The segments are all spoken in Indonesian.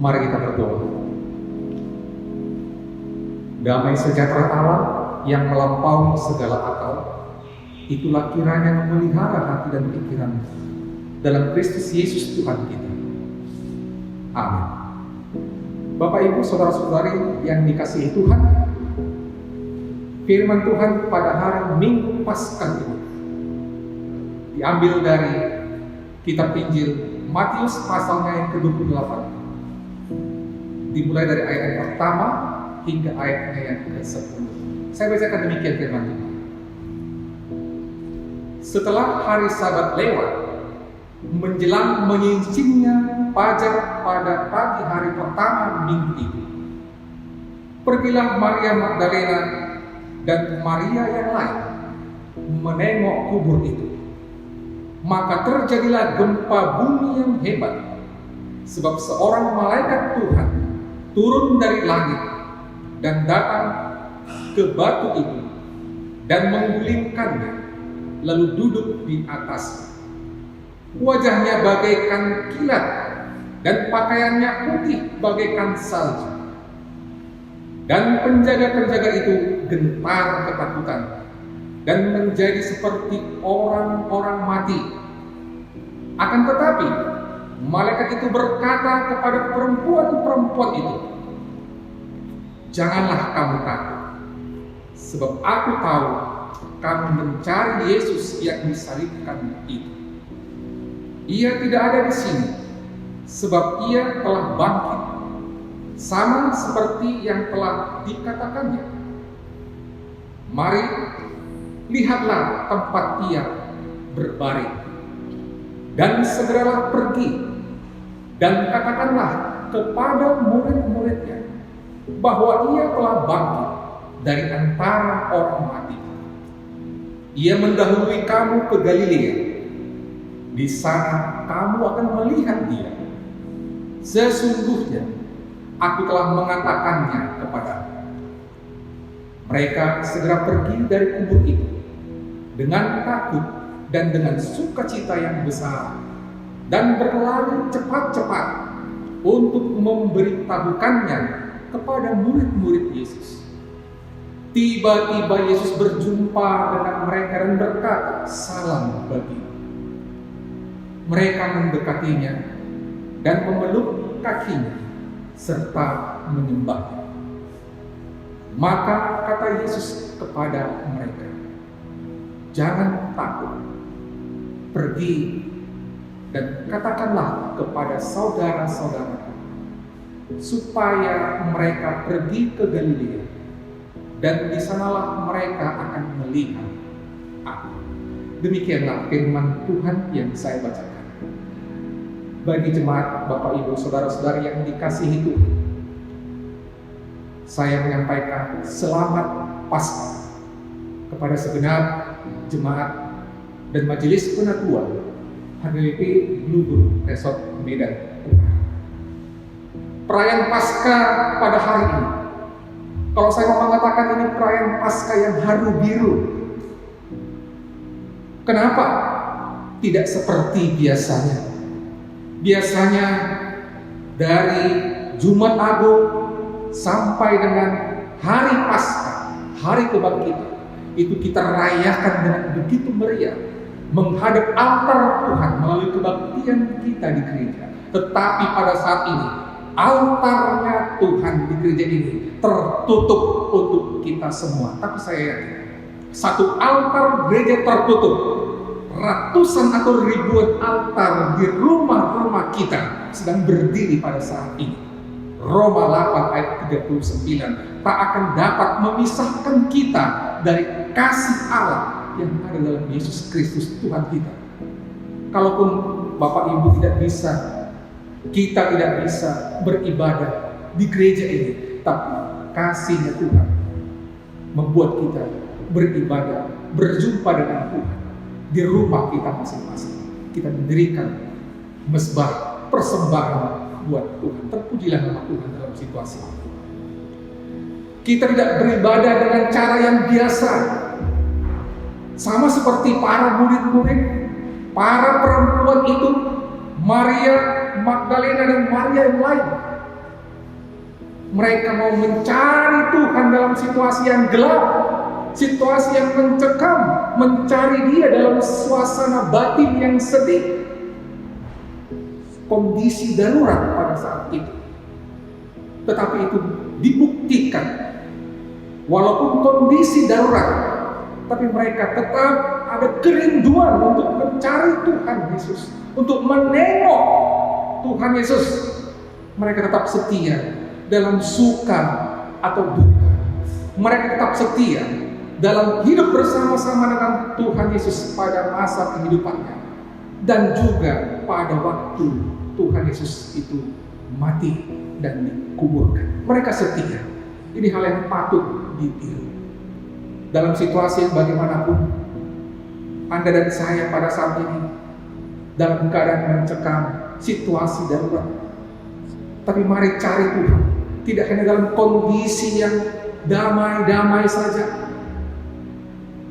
Mari kita berdoa. Damai sejahtera Allah yang melampaui segala akal, itulah kiranya memelihara hati dan pikiran dalam Kristus Yesus Tuhan kita. Amin. Bapak Ibu saudara-saudari yang dikasihi Tuhan, firman Tuhan pada hari Minggu Paskah ini diambil dari kitab Injil Matius pasalnya yang ke-28, dimulai dari ayat yang pertama hingga ayat yang ke-10. Saya bacakan demikian firman Tuhan. Setelah hari Sabat lewat, menjelang menyingsingnya fajar pada pagi hari pertama minggu itu, pergilah Maria Magdalena dan Maria yang lain menengok kubur itu. Maka terjadilah gempa bumi yang hebat, sebab seorang malaikat Tuhan turun dari langit dan datang ke batu itu dan menggulingkannya, lalu duduk di atasnya. Wajahnya bagaikan kilat dan pakaiannya putih bagaikan salju. Dan penjaga-penjaga itu gentar ketakutan dan menjadi seperti orang-orang mati. Akan tetapi malaikat itu berkata kepada perempuan-perempuan itu, "Janganlah kamu takut, sebab aku tahu kamu mencari Yesus yang disalibkan itu. Ia tidak ada di sini, sebab ia telah bangkit, sama seperti yang telah dikatakannya. Mari, lihatlah tempat ia berbaring, dan segeralah pergi dan katakanlah kepada murid-muridnya bahwa ia telah bangkit dari antara orang mati. Ia mendahului kamu ke Galilea. Di sana kamu akan melihat dia. Sesungguhnya aku telah mengatakannya kepadamu." Mereka segera pergi dari kubur itu dengan takut dan dengan sukacita yang besar, dan berlari cepat-cepat untuk memberitahukannya kepada murid-murid Yesus. Tiba-tiba Yesus berjumpa dengan mereka dan berkata, "Salam bagimu." Mereka mendekatinya dan memeluk kakinya serta menyembahnya. Maka kata Yesus kepada mereka, "Jangan takut. Pergi dan katakanlah kepada saudara-saudaraku supaya mereka pergi ke Galilea, dan di sanalah mereka akan melihat aku." Demikianlah firman Tuhan yang saya bacakan. Bagi jemaat Bapak Ibu Saudara-saudari yang dikasihi Tuhan, saya menyampaikan selamat Paskah kepada segenap jemaat dan majelis penatua HGWP Bluebird Resort Medan. Perayaan Paskah pada hari ini, kalau saya mau mengatakan ini perayaan Paskah yang haru biru. Kenapa? Tidak seperti biasanya. Biasanya dari Jumat Agung sampai dengan hari Paskah, hari kebangkitan, itu kita rayakan dengan begitu meriah, menghadap altar Tuhan melalui kebaktian kita di gereja. Tetapi pada saat ini, altarnya Tuhan di gereja ini tertutup untuk kita semua. Tapi saya yakin, satu altar gereja tertutup, ratusan atau ribuan altar di rumah-rumah kita sedang berdiri pada saat ini. Roma 8 ayat 39 tak akan dapat memisahkan kita dari kasih Allah yang ada dalam Yesus Kristus Tuhan kita. Kalaupun Bapak Ibu tidak bisa, kita tidak bisa beribadah di gereja ini, tapi kasih-Nya Tuhan membuat kita beribadah, berjumpa dengan Tuhan di rumah kita masing-masing. Kita mendirikan mezbah persembahan buat Tuhan. Terpujilah nama Tuhan dalam situasi ini. Kita tidak beribadah dengan cara yang biasa, sama seperti para murid-murid, para perempuan itu, Maria Magdalena dan Maria yang lain. Mereka mau mencari Tuhan dalam situasi yang gelap, situasi yang mencekam, mencari Dia dalam suasana batin yang sedih. Kondisi darurat pada saat itu. Tetapi itu dibuktikan. Walaupun kondisi darurat, tapi mereka tetap ada kerinduan untuk mencari Tuhan Yesus, untuk menengok Tuhan Yesus. Mereka tetap setia dalam suka atau duka. Mereka tetap setia dalam hidup bersama-sama dengan Tuhan Yesus pada masa kehidupannya, dan juga pada waktu Tuhan Yesus itu mati dan dikuburkan. Mereka setia. Ini hal yang patut ditiru. Dalam situasi yang bagaimanapun, Anda dan saya pada saat ini dalam keadaan mencekam, situasi darurat. Tapi mari cari Tuhan. Tidak hanya dalam kondisi yang damai-damai saja,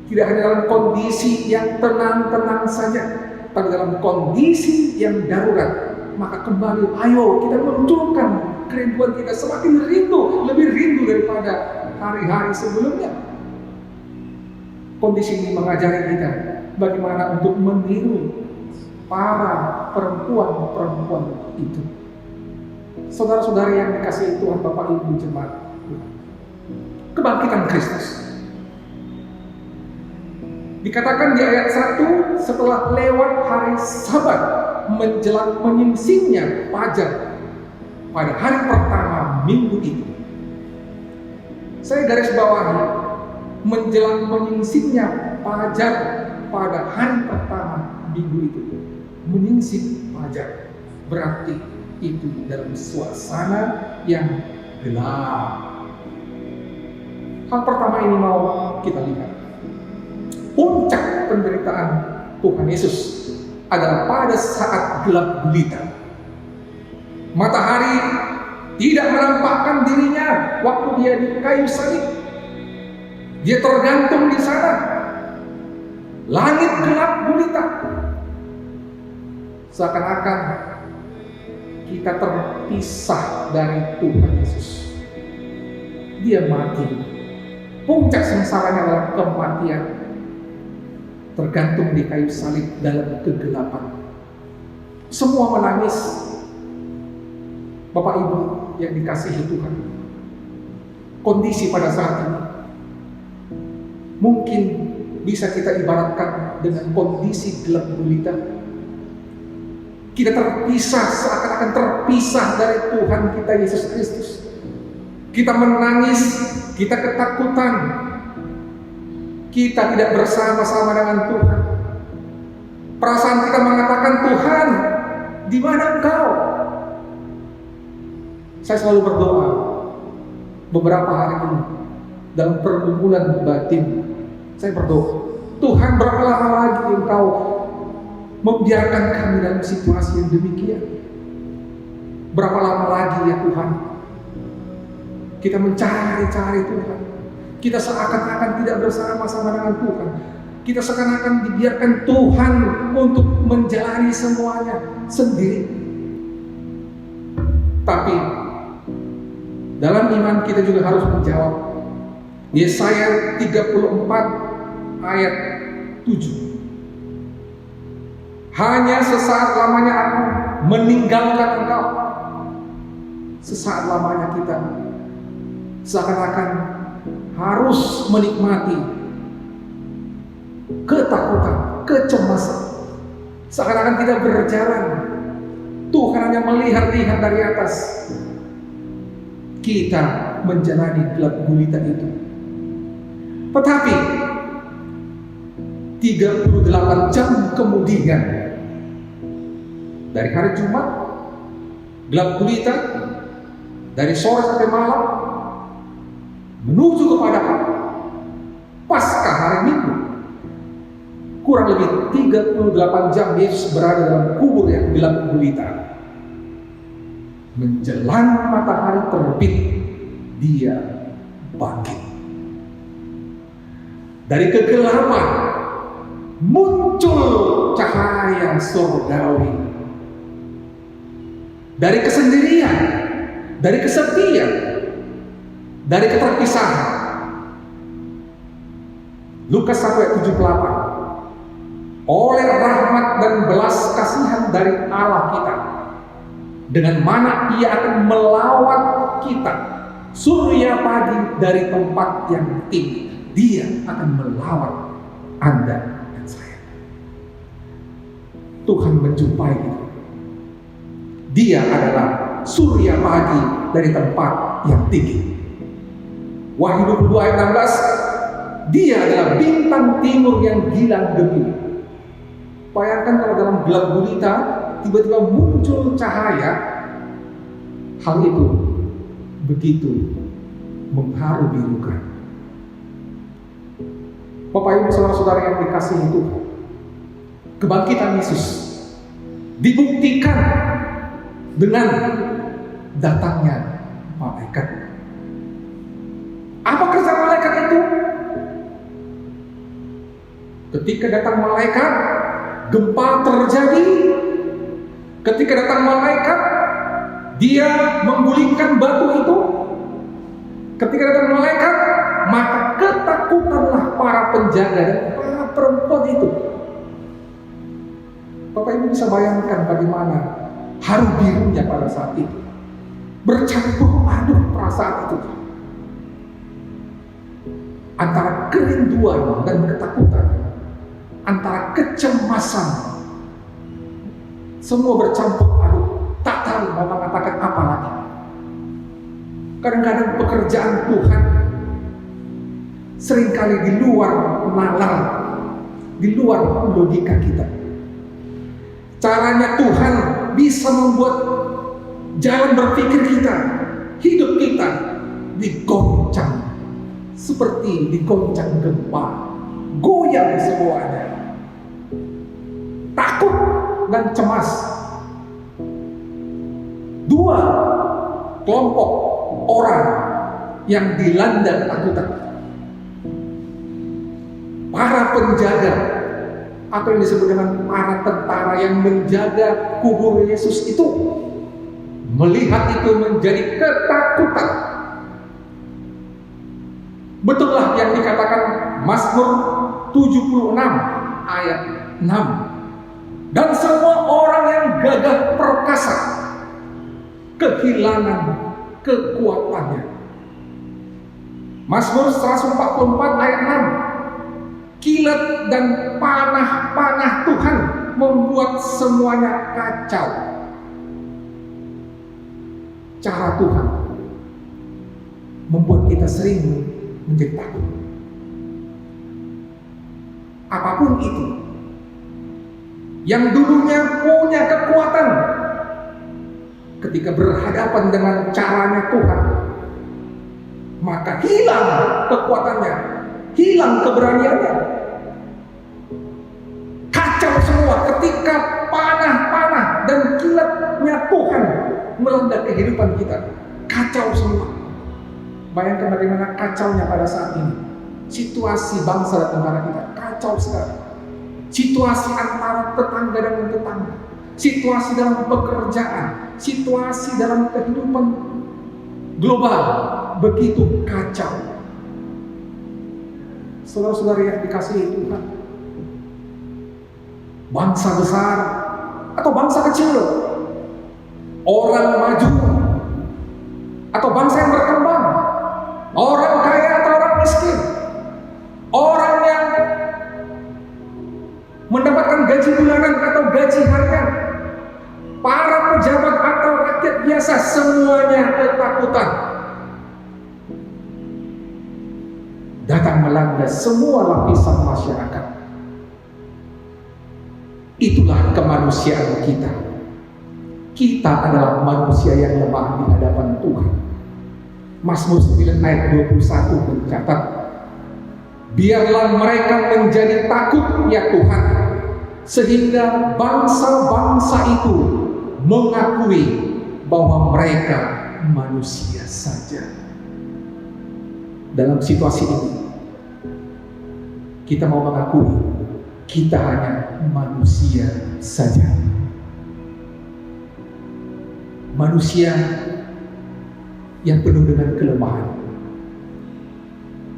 tidak hanya dalam kondisi yang tenang-tenang saja, tapi dalam kondisi yang darurat. Maka kembali, ayo kita munculkan kerinduan kita, semakin rindu, lebih rindu daripada hari-hari sebelumnya. Kondisi ini mengajari kita bagaimana untuk meniru para perempuan-perempuan itu. Saudara-saudari yang dikasihi Tuhan, Bapak Ibu jemaat, kebangkitan Kristus dikatakan di ayat 1, setelah lewat hari Sabat menjelang menyingsingnya fajar pada hari pertama minggu itu. Saya garis bawahi, menjelang menyingsingnya fajar pada hari pertama minggu itu. Menyingsing fajar berarti itu dalam suasana yang gelap. Hal pertama ini mau kita lihat. Puncak penderitaan Tuhan Yesus adalah pada saat gelap gulita. Matahari tidak menampakkan dirinya waktu Dia di kayu salib. Dia tergantung di sana. Langit gelap gulita. Seakan-akan kita terpisah dari Tuhan Yesus. Dia mati. Puncak sengsaranya adalah kematian. Tergantung di kayu salib dalam kegelapan. Semua menangis. Bapak Ibu yang dikasihi Tuhan, kondisi pada saat ini mungkin bisa kita ibaratkan dengan kondisi gelap gulita. Kita terpisah, seakan-akan terpisah dari Tuhan kita Yesus Kristus. Kita menangis, kita ketakutan, kita tidak bersama-sama dengan Tuhan. Perasaan kita mengatakan, Tuhan, di mana Engkau? Saya selalu berdoa beberapa hari ini dalam pergumulan batin. Saya berdoa, Tuhan, berapa lama lagi Engkau membiarkan kami dalam situasi yang demikian? Berapa lama lagi ya Tuhan kita mencari-cari Tuhan? Kita seakan-akan tidak bersama-sama dengan Tuhan. Kita seakan-akan dibiarkan Tuhan untuk menjalani semuanya sendiri. Tapi dalam iman kita juga harus menjawab. Yesaya 34 ayat 7. Hanya sesaat lamanya aku meninggalkan engkau. Sesaat lamanya kita seakan-akan harus menikmati ketakutan, kecemasan. Seakan-akan kita berjalan, Tuhan hanya melihat-lihat dari atas. Kita menjalani gelap gulita itu. Tetapi 38 jam kemudian dari hari Jumat, gelap gulita dari sore sampai malam, menuju kepada Paskah hari Minggu. Kurang lebih 38 jam Yesus berada dalam kubur yang gelap gulita. Menjelang matahari terbit, Dia bangkit. Dari kegelapan muncul cahaya surgawi. Dari kesendirian, dari kesepian, dari keterpisahan. Lukas 1 ayat 78. Oleh rahmat dan belas kasihan dari Allah kita, dengan mana Ia akan melawat kita surya pagi dari tempat yang tinggi. Dia akan melawat Anda dan saya. Tuhan menjumpai itu. Dia adalah surya pagi dari tempat yang tinggi. Wahyu 22 ayat 16. Dia adalah bintang timur yang gilang gemilang. Bayangkan kalau dalam gelap gulita tiba-tiba muncul cahaya. Hal itu begitu mengharu birukan. Bapak Ibu saudara-saudara yang dikasihi Tuhan, kebangkitan Yesus dibuktikan dengan datangnya malaikat. Apa kerja malaikat itu? Ketika datang malaikat, gempa terjadi. Ketika datang malaikat, dia menggulingkan batu itu. Ketika datang malaikat, maka ketakutanlah para penjaga dan para perempuan itu. Bapak Ibu bisa bayangkan bagaimana haru birunya pada saat itu. Bercampur aduk perasaan itu. Antara kerinduan dan ketakutan, antara kecemasan, semua bercampur aduk. Tak tahu mau mengatakan apa lagi. Kadang-kadang pekerjaan Tuhan seringkali di luar nalar, di luar logika kita. Caranya Tuhan bisa membuat jalan berpikir kita, hidup kita digoncang seperti digoncang gempa, goyang semuanya. Takut dan cemas. Dua kelompok orang yang dilanda ketakutan. Para penjaga atau yang disebut dengan para tentara yang menjaga kubur Yesus itu melihat itu menjadi ketakutan. Betullah yang dikatakan Mazmur 76 ayat 6. Dan semua orang yang gagah perkasa kehilangan kekuatannya. Mazmur 144 ayat 6. Kilat dan panah-panah Tuhan membuat semuanya kacau. Cara Tuhan membuat kita sering menjadi takut. Apapun itu yang dulunya punya kekuatan, ketika berhadapan dengan caranya Tuhan, maka hilang kekuatannya, hilang keberaniannya. Kacau semua ketika panah-panah dan kilatnya Tuhan melanda kehidupan kita. Kacau semua. Bayangkan bagaimana kacaunya pada saat ini. Situasi bangsa dan negara kita kacau sekali. Situasi antara tetangga dengan tetangga, situasi dalam pekerjaan, situasi dalam kehidupan global begitu kacau. Saudara-saudara yang dikasihi Tuhan, bangsa besar atau bangsa kecil, orang maju atau bangsa yang berkembang, orang kaya atau orang miskin, orang yang mendapatkan gaji bulanan atau gaji harian, para pejabat atau rakyat biasa, semuanya ketakutan. Datang melanda semua lapisan masyarakat. Itulah kemanusiaan kita. Kita adalah manusia yang lemah di hadapan Tuhan. Mazmur 9 ayat 21 mencatat, biarlah mereka menjadi takut ya Tuhan, sehingga bangsa-bangsa itu mengakui bahwa mereka manusia saja. Dalam situasi ini, kita mau mengakui kita hanya manusia saja. Manusia yang penuh dengan kelemahan,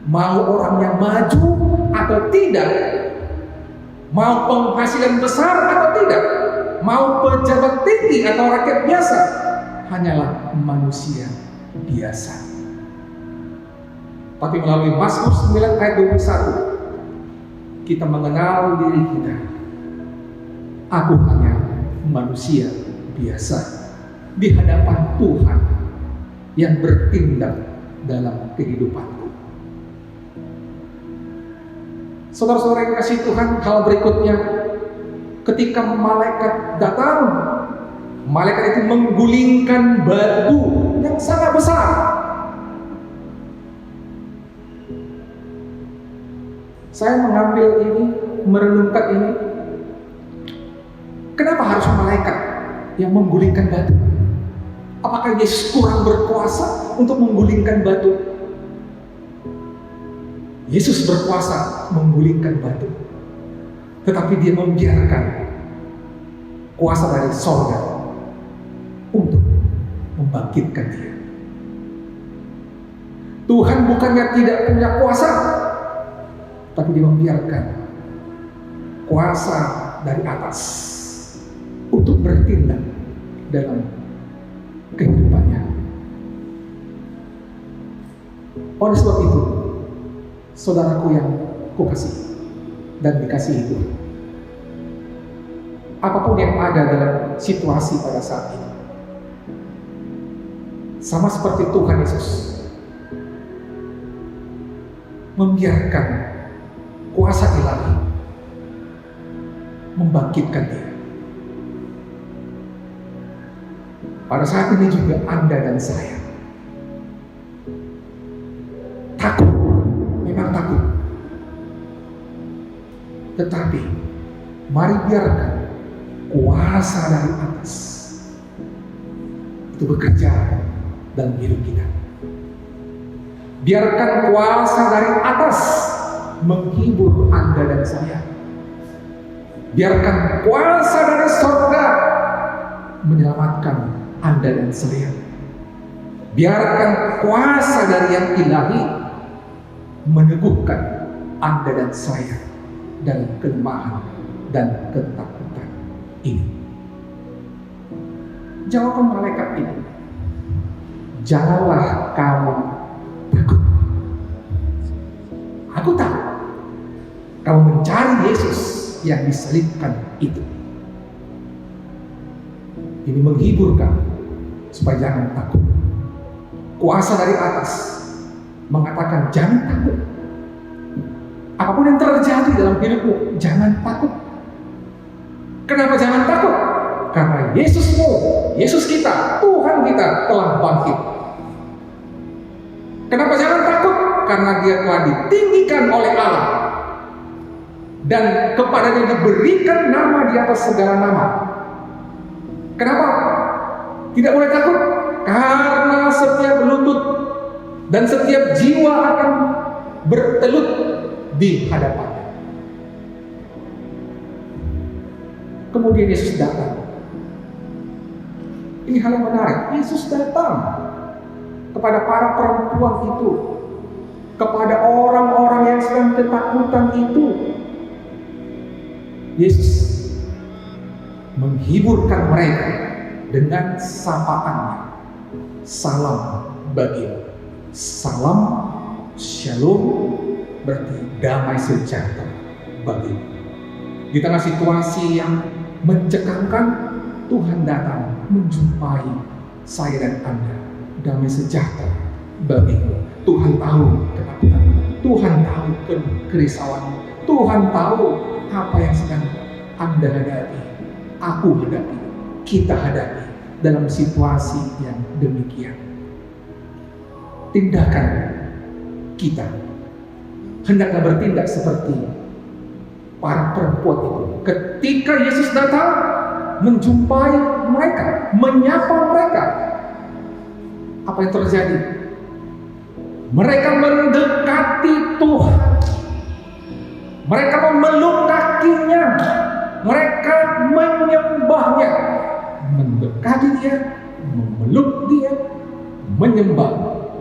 Mau orangnya maju atau tidak, mau penghasilan besar atau tidak, mau pejabat tinggi atau rakyat biasa, hanyalah manusia biasa. Tapi melalui Mazmur 9 ayat 21, kita mengenal diri kita. Aku hanya manusia biasa di hadapan Tuhan yang bertindak dalam kehidupanku. Saudara-saudara yang kasih Tuhan, hal berikutnya, ketika malaikat datang, malaikat itu menggulingkan batu yang sangat besar. Saya mengambil ini, merenungkan ini. Kenapa harus malaikat yang menggulingkan batu? Apakah Yesus kurang berkuasa untuk menggulingkan batu? Yesus berkuasa menggulingkan batu, tetapi dia membiarkan kuasa dari sorga untuk membangkitkan dia. Tuhan bukannya tidak punya kuasa, tapi dia membiarkan kuasa dari atas untuk bertindak dalam kehidupannya. Oleh sebab itu, saudaraku yang kukasihi dan dikasihi Tuhan, apapun yang ada dalam situasi pada saat ini, sama seperti Tuhan Yesus membiarkan kuasa ilahi membangkitkan dia. Pada saat ini juga Anda dan saya takut, memang takut. Tetapi mari biarkan kuasa dari atas itu bekerja dalam hidup kita. Biarkan kuasa dari atas menghibur Anda dan saya. Biarkan kuasa dari surga menyelamatkan Anda dan saya. Biarkan kuasa dari yang ilahi meneguhkan Anda dan saya dalam kelemahan dan ketakutan ini. Jawaban malaikat ini, janganlah kamu takut. Aku tahu kamu mencari Yesus yang disalibkan itu. Ini menghibur kamu supaya jangan takut. Kuasa dari atas mengatakan jangan takut. Apapun yang terjadi dalam hidupmu, jangan takut. Kenapa jangan takut? Karena Yesusmu, Yesus kita, Tuhan kita telah bangkit. Kenapa jangan takut? Karena dia telah ditinggikan oleh Allah dan kepadanya diberikan nama di atas segala nama. Kenapa tidak boleh takut? Karena setiap lutut dan setiap jiwa akan bertelut di hadapannya. Kemudian Yesus datang. Ini hal yang menarik. Yesus datang kepada para perempuan itu, kepada orang-orang yang sedang ketakutan itu. Yesus menghiburkan mereka dengan sapaannya. Salam bagimu. Salam, shalom, berarti damai sejahtera bagimu. Di tengah situasi yang mencekangkan, Tuhan datang menjumpai saya dan Anda. Damai sejahtera bagimu. Tuhan tahu ketakutan, Tuhan tahu kerisauan, Tuhan tahu apa yang sedang Anda hadapi, aku hadapi, kita hadapi dalam situasi yang demikian. Tindakan kita hendaklah bertindak seperti para perempuan itu. Ketika Yesus datang menjumpai mereka, menyapa mereka, apa yang terjadi? Mereka mendekati Tuhan, mereka memeluk kakinya, mereka menyembahnya, mendekati dia, memeluk dia, menyembah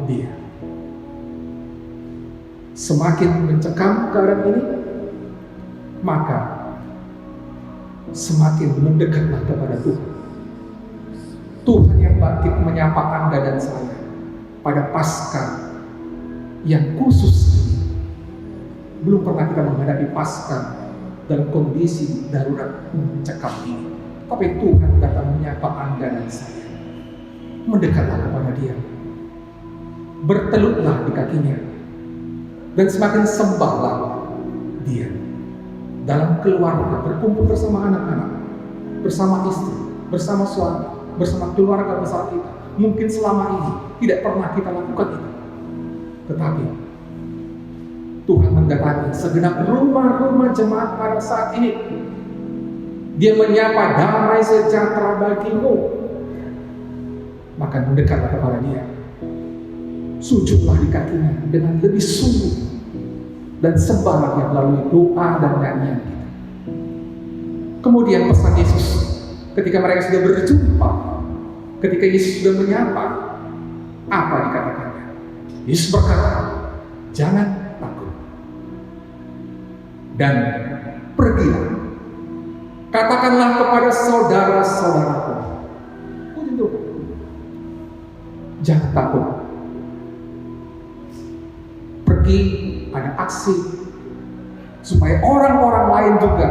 dia. semakin mencekam keadaan ini, maka semakin mendekatlah kepada Tuhan. Tuhan yang bangkit menyapa Anda dan saya pada Paskah yang khusus ini. Belum pernah kita menghadapi Paskah dalam kondisi darurat mencekam ini. Tapi Tuhan datang menyapa Anda dan saya. Mendekatlah kepada Dia. Bertelurlah di kakinya. Dan semakin sembahlah Dia. Dalam keluarga, berkumpul bersama anak-anak, bersama istri, bersama suami, bersama keluarga besar kita. Mungkin selama ini tidak pernah kita lakukan itu. Tetapi Tuhan mendatangi segenap rumah-rumah jemaat pada saat ini. Dia menyapa damai sejahtera bagimu. Maka mendekatlah kepada Dia. Sujudlah di kakinya dengan lebih sungguh. Dan sembahlah Dia melalui doa dan nyanyian kita. Kemudian pesan Yesus ketika mereka sudah berjumpa, ketika Yesus sudah menyapa, apa dikatakannya? Yesus berkata, jangan takut. Dan pergilah. Katakanlah kepada saudara-saudaraku. Jangan takut. Pergi, ada aksi supaya orang-orang lain juga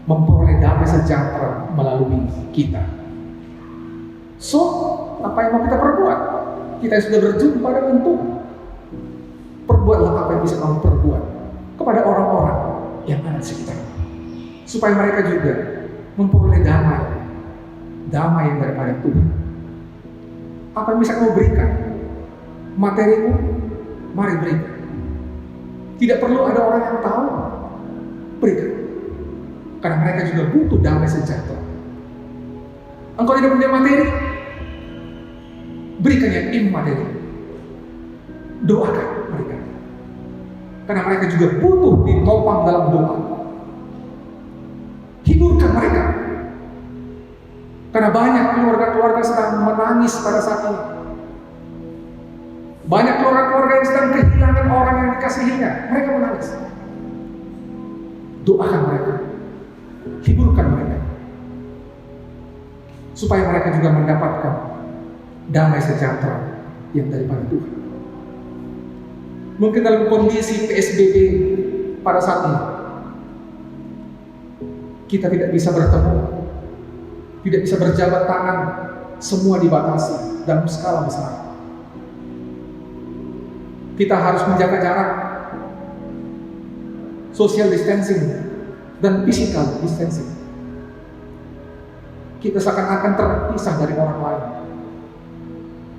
memperoleh damai sejahtera melalui kita. So, apa yang mau kita perbuat? Kita sudah berjumpa dengan Tuhan. Perbuatlah apa yang bisa kamu perbuat kepada orang-orang yang ada di sekitar, supaya mereka juga memperoleh damai yang daripada Tuhan. Apa yang bisa kamu berikan? Materimu, mari berikan. Tidak perlu ada orang yang tahu, berikan. Karena mereka juga butuh damai sejahtera. Engkau tidak punya materi, berikan yang immateri. Doakan mereka. Karena mereka juga butuh ditopang dalam doa. Hiburkan mereka. Karena banyak keluarga-keluarga sedang menangis pada saat ini. Banyak keluarga-keluarga yang sedang kehilangan orang yang dikasihinya. Mereka menangis. Doakan mereka. Hiburkan mereka. Supaya mereka juga mendapatkan damai sejahtera yang daripada Tuhan. Mungkin dalam kondisi PSBB pada saat ini, kita tidak bisa bertemu, tidak bisa berjabat tangan, semua dibatasi dalam skala besar. Kita harus menjaga jarak, social distancing, dan physical distancing. Kita seakan-akan terpisah dari orang lain.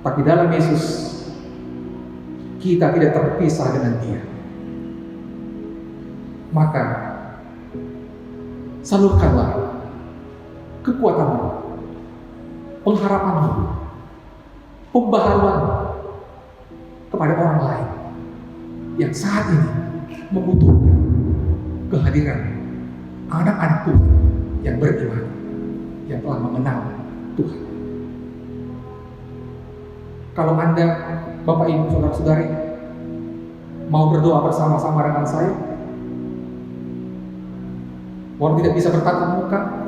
Tapi dalam Yesus, kita tidak terpisah dengan Dia. Maka, salurkanlah kekuatanmu, pengharapanmu, pembaharuan kepada orang lain yang saat ini membutuhkan kehadiran anak-anak Tuhan yang beriman, yang telah mengenal Tuhan. Kalau Anda, Bapak Ibu, Saudara-saudari, mau berdoa bersama-sama dengan saya, walau tidak bisa bertatap muka,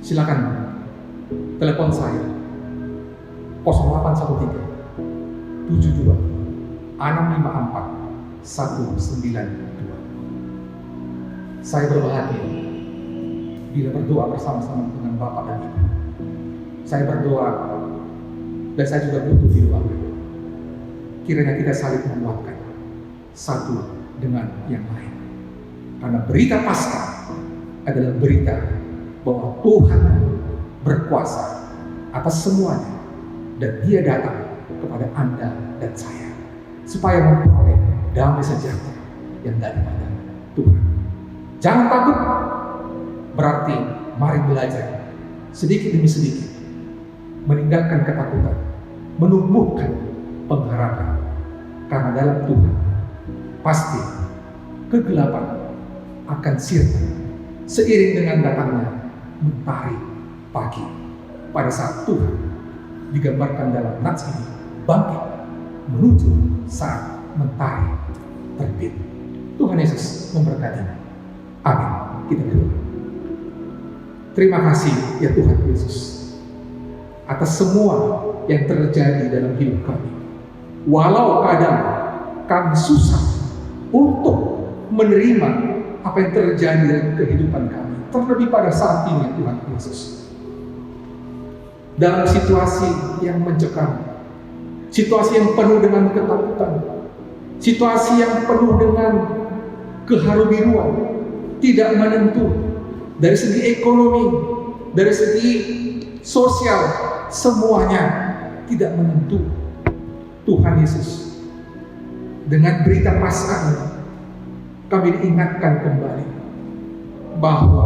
silakan telepon saya 0813 72 654 192. Saya berbahagia bila berdoa bersama-sama dengan Bapak dan Ibu. Saya berdoa dan saya juga butuh didoakan. Kiranya kita saling menguatkan satu dengan yang lain. Karena berita Paskah adalah berita bahwa Tuhan berkuasa atas semuanya dan Dia datang kepada Anda dan saya supaya memperoleh damai sejahtera yang daripada Tuhan. Jangan takut, berarti mari belajar sedikit demi sedikit meninggalkan ketakutan, menumbuhkan pengharapan, karena dalam Tuhan pasti kegelapan akan sirna seiring dengan datangnya mentari pagi. Pada saat Tuhan digambarkan dalam nats ini bangkit menuju saat mentari terbit. Tuhan Yesus memberkati. Amin. Kita berdoa. Terima kasih ya Tuhan Yesus atas semua yang terjadi dalam hidup kami. Walau kadang kami susah untuk menerima apa yang terjadi dalam kehidupan kami, terlebih pada saat ini ya Tuhan Yesus, dalam situasi yang mencekam, situasi yang penuh dengan ketakutan, situasi yang penuh dengan keharu-biruan, tidak menentu dari segi ekonomi, dari segi sosial, semuanya tidak menentu. Tuhan Yesus, dengan berita Paskah ini, kami diingatkan kembali bahwa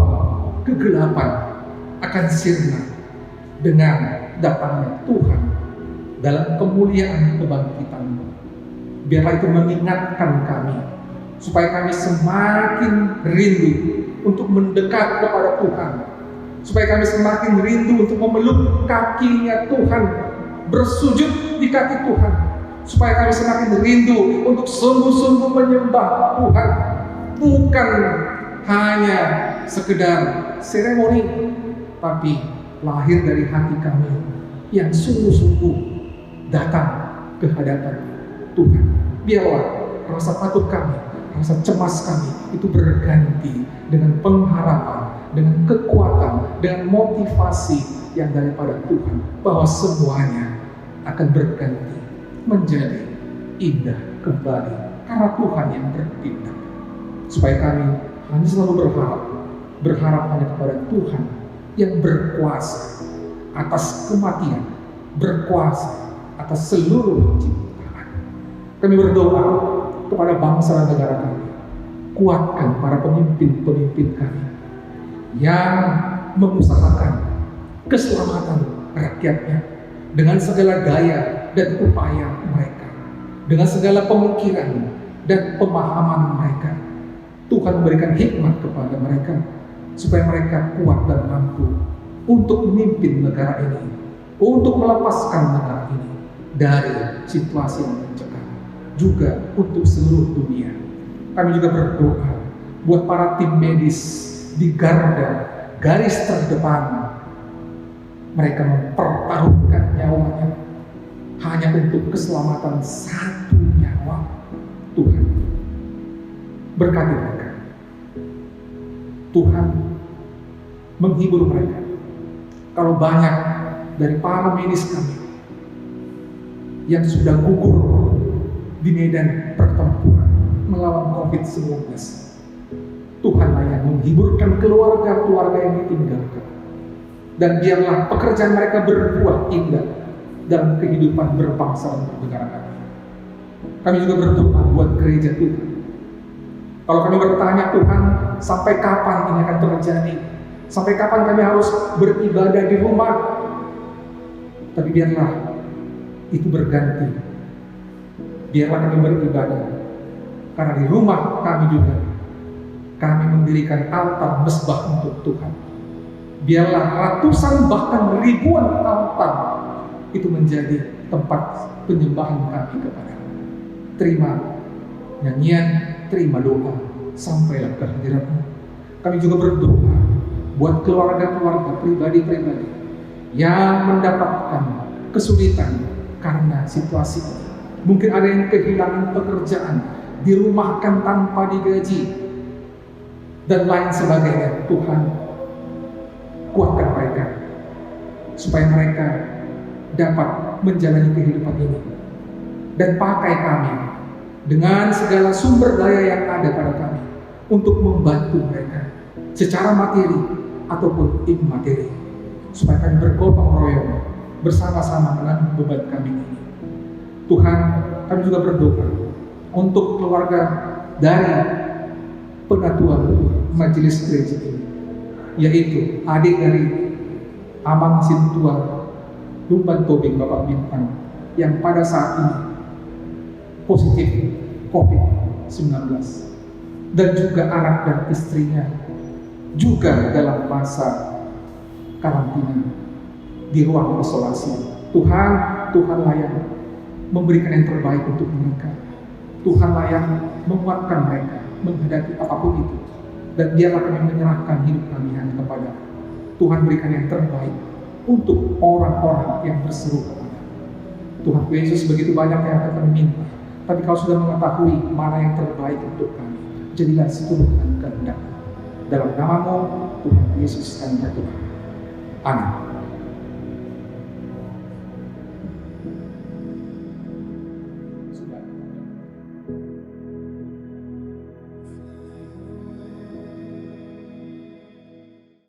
kegelapan akan sirna dengan datangnya Tuhan dalam kemuliaan kebangkitan-Mu. Biarlah itu mengingatkan kami, supaya kami semakin rindu untuk mendekat kepada Tuhan, supaya kami semakin rindu untuk memeluk kakinya Tuhan, bersujud di kaki Tuhan, supaya kami semakin rindu untuk sungguh-sungguh menyembah Tuhan, bukan hanya sekedar seremoni, tapi lahir dari hati kami yang sungguh-sungguh datang ke hadapan Tuhan. Biarlah rasa takut kami, rasa cemas kami itu berganti dengan pengharapan, dengan kekuatan, dengan motivasi yang daripada Tuhan, bahwa semuanya akan berganti menjadi indah kembali karena Tuhan yang bertindak. Supaya kami hanya selalu berharap hanya kepada Tuhan yang berkuasa atas kematian, berkuasa atas seluruh ciptaan. Kami berdoa kepada bangsa dan negara kami, kuatkan para pemimpin-pemimpin kami yang mengusahakan keselamatan rakyatnya dengan segala daya dan upaya mereka, dengan segala pemikiran dan pemahaman mereka. Tuhan memberikan hikmat kepada mereka supaya mereka kuat dan mampu untuk memimpin negara ini, untuk melepaskan negara ini dari situasi yang mencekam, juga untuk seluruh dunia. Kami juga berdoa buat para tim medis di garda garis terdepan. Mereka mempertaruhkan nyawanya hanya untuk keselamatan satu nyawa. Tuhan berkati mereka. Tuhan menghibur mereka. Kalau banyak dari para medis kami yang sudah gugur di medan pertempuran melawan COVID-19, Tuhanlah yang menghiburkan keluarga-keluarga yang ditinggalkan. Dan biarlah pekerjaan mereka berbuah indah dalam kehidupan berbangsa dan bernegara kami. Kami juga berdoa buat gereja Tuhan. Kalau kami bertanya, Tuhan, sampai kapan ini akan terjadi? Sampai kapan kami harus beribadah di rumah? Tapi biarlah itu berganti. Biarlah kami beribadah, karena di rumah kami juga kami mendirikan altar mesbah untuk Tuhan. Biarlah ratusan bahkan ribuan altar itu menjadi tempat penyembahan kami kepada-Mu. Terima nyanyian, terima doa, sampailah ke hadirat-Mu. Kami juga berdoa buat keluarga-keluarga, pribadi-pribadi yang mendapatkan kesulitan karena situasi ini. Mungkin ada yang kehilangan pekerjaan, dirumahkan tanpa digaji, dan lain sebagainya. Tuhan, kuatkan mereka supaya mereka dapat menjalani kehidupan ini, dan pakai kami dengan segala sumber daya yang ada pada kami untuk membantu mereka secara materi ataupun imateri, supaya kami bergotong royong bersama-sama menanggung beban kami ini. Tuhan, kami juga berdoa untuk keluarga dari penatua majelis gereja ini, yaitu adik dari Amang Sintua Lumban Tobing Bapak Bintang yang pada saat ini positif COVID-19, dan juga anak dan istrinya juga dalam masa karantina di ruang isolasi. Tuhan, Tuhanlah yang memberikan yang terbaik untuk mereka. Tuhanlah yang menguatkan mereka menghadapi apapun itu. Dan dialah kami menyerahkan hidup kami hanya kepada Tuhan. Berikan yang terbaik untuk orang-orang yang berseru kepada Tuhan Yesus. Begitu banyak yang akan kami minta, tapi Kau sudah mengetahui mana yang terbaik untuk kami. Jadilah seturut dengan kehendak. Dalam nama-Mu Tuhan Yesus kami berdoa. Amin.